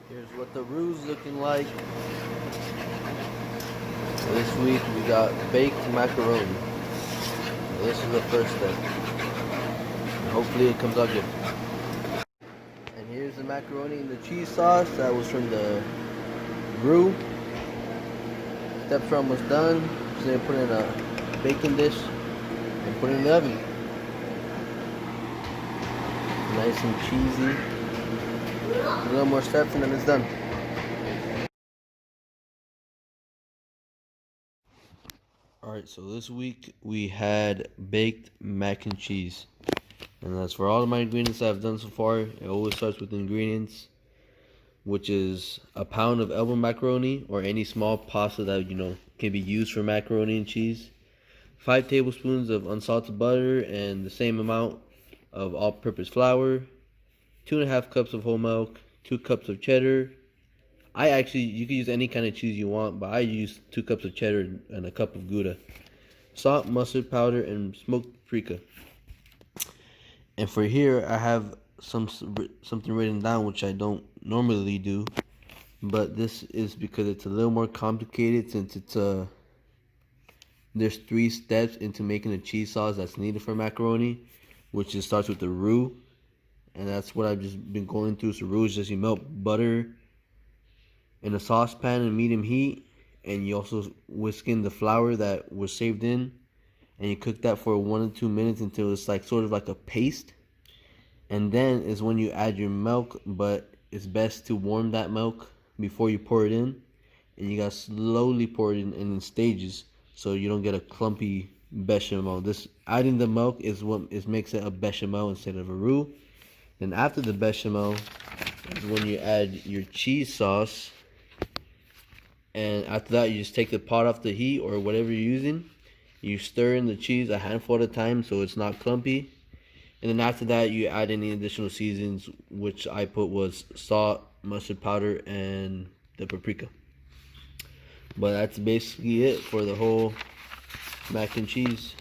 Here's what the roux's looking like. This week we got baked macaroni. This is the first step. And hopefully it comes out good. And here's the macaroni and the cheese sauce. That was from the roux. Step from was done. So they put in a baking dish and put it in the oven. Nice and cheesy. A little more steps and then it's done. Alright, so this week we had baked mac and cheese. And that's for all of my ingredients I've done so far. It always starts with ingredients, which is a pound of Elbow macaroni or any small pasta that can be used for macaroni and cheese. 5 tablespoons of unsalted butter and the same amount of all-purpose flour. 2.5 cups of whole milk. 2 cups of cheddar. You can use any kind of cheese you want, but I use 2 cups of cheddar and a cup of Gouda. Salt, mustard powder, and smoked paprika. And for here, I have something written down, which I don't normally do, but this is because it's a little more complicated since there's 3 steps into making a cheese sauce that's needed for macaroni, which just starts with the roux, and that's what I've just been going through. So roux is just you melt butter in a saucepan in medium heat, and you also whisk in the flour that was saved in, and you cook that for 1 to 2 minutes until it's like sort of like a paste. And then is when you add your milk, but it's best to warm that milk before you pour it in, and you gotta slowly pour it in stages so you don't get a clumpy bechamel. This adding the milk is what makes it a bechamel instead of a roux. Then after the bechamel is when you add your cheese sauce, and after that you just take the pot off the heat or whatever you're using. You stir in the cheese a handful at a time so it's not clumpy. And then after that, you add any additional seasons, which I put was salt, mustard powder, and the paprika. But that's basically it for the whole mac and cheese.